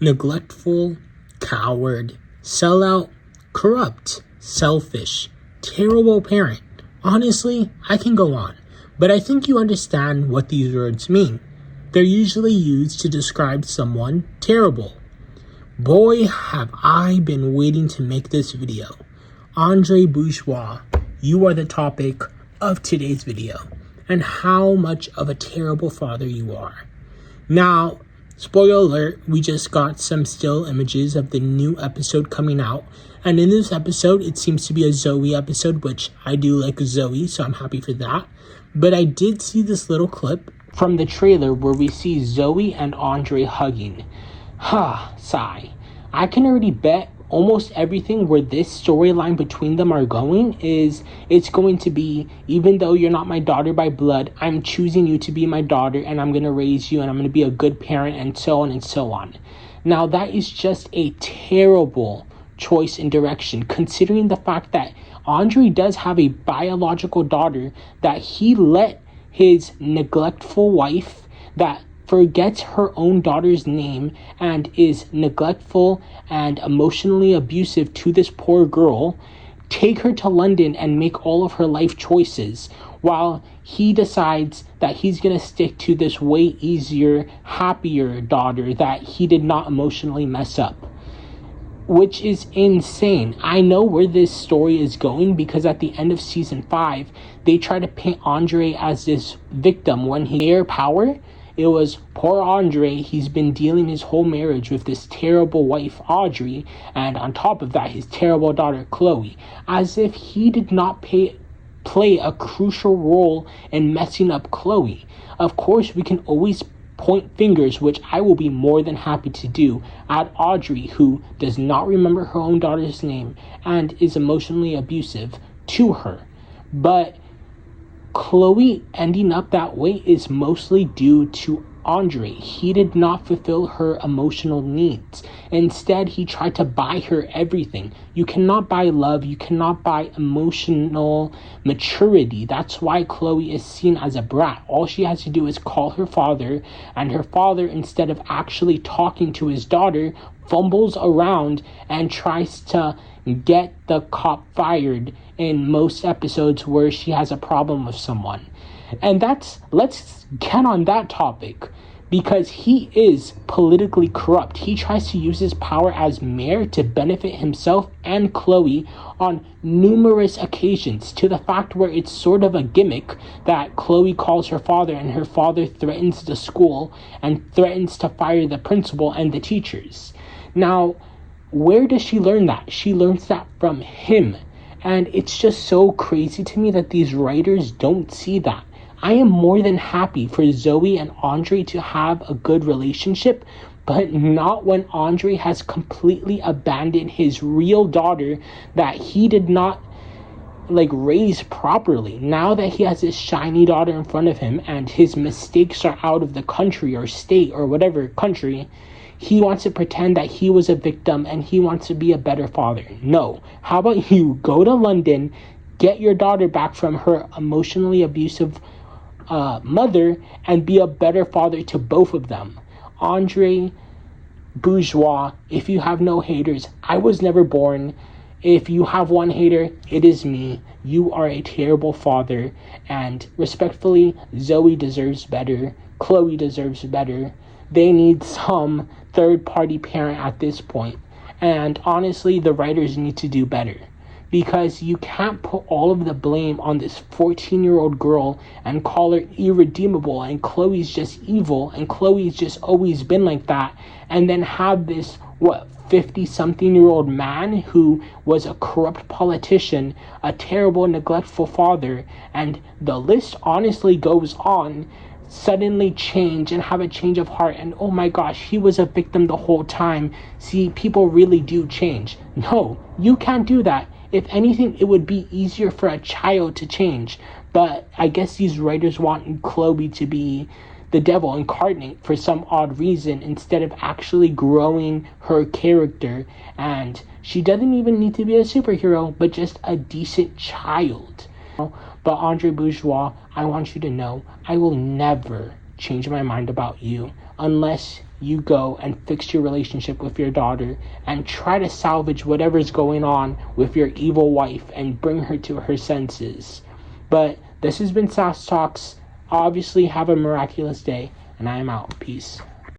neglectful, coward, sellout, corrupt, selfish, terrible parent. Honestly, I can go on, but I think you understand what these words mean. They're usually used to describe someone terrible. Boy, have I been waiting to make this video. Andre Bourgeois, you are the topic of today's video, and how much of a terrible father you are. Now, spoiler alert, we just got some still images of the new episode coming out, and in this episode, it seems to be a Zoe episode, which I do like Zoe, so I'm happy for that. But I did see this little clip from the trailer where we see Zoe and Andre hugging. Sigh. I can already bet almost everything where this storyline between them are going is it's going to be, even though you're not my daughter by blood, I'm choosing you to be my daughter and I'm going to raise you and I'm going to be a good parent and so on and so on. Now that is just a terrible choice in direction, considering the fact that Andre does have a biological daughter that he let his neglectful wife that forgets her own daughter's name and is neglectful and emotionally abusive to this poor girl, take her to London and make all of her life choices, while he decides that he's going to stick to this way easier, happier daughter that he did not emotionally mess up. Which is insane. I know where this story is going because at the end of season 5, they try to paint Andre as this victim when he air power. It was poor Andre, he's been dealing his whole marriage with this terrible wife, Audrey, and on top of that, his terrible daughter, Chloe, as if he did not play a crucial role in messing up Chloe. Of course, we can always point fingers, which I will be more than happy to do, at Audrey, who does not remember her own daughter's name and is emotionally abusive to her. But Chloe ending up that way is mostly due to Andre. He did not fulfill her emotional needs. Instead, he tried to buy her everything. You cannot buy love. You cannot buy emotional maturity. That's why Chloe is seen as a brat. All she has to do is call her father, and her father, instead of actually talking to his daughter, fumbles around and tries to get the cop fired in most episodes where she has a problem with someone. And let's get on that topic, because he is politically corrupt. He tries to use his power as mayor to benefit himself and Chloe on numerous occasions, to the fact where it's sort of a gimmick that Chloe calls her father and her father threatens the school and threatens to fire the principal and the teachers. Now, where does she learn that? She learns that from him. And it's just so crazy to me that these writers don't see that. I am more than happy for Zoe and Andre to have a good relationship, but not when Andre has completely abandoned his real daughter that he did not raise properly. Now that he has this shiny daughter in front of him and his mistakes are out of the country or state or whatever country, he wants to pretend that he was a victim and he wants to be a better father. No. How about you go to London, get your daughter back from her emotionally abusive mother, and be a better father to both of them. Andre Bourgeois, if you have no haters, I was never born. If you have one hater, it is me. You are a terrible father, and respectfully, Zoe deserves better. Chloe deserves better. They need some third-party parent at this point. And honestly, the writers need to do better, because you can't put all of the blame on this 14-year-old girl and call her irredeemable and Chloe's just evil and Chloe's just always been like that, and then have this 50-something-year-old man who was a corrupt politician, a terrible, neglectful father, and the list honestly goes on, suddenly change and have a change of heart, and oh my gosh, he was a victim the whole time. See, people really do change. No, you can't do that. If anything, it would be easier for a child to change. But I guess these writers want Chloe to be the devil incarnate for some odd reason, instead of actually growing her character. And she doesn't even need to be a superhero, but just a decent child. But Andre Bourgeois, I want you to know, I will never change my mind about you unless you go and fix your relationship with your daughter and try to salvage whatever's going on with your evil wife and bring her to her senses. But this has been Sass Talks. Obviously, have a miraculous day, and I am out. Peace.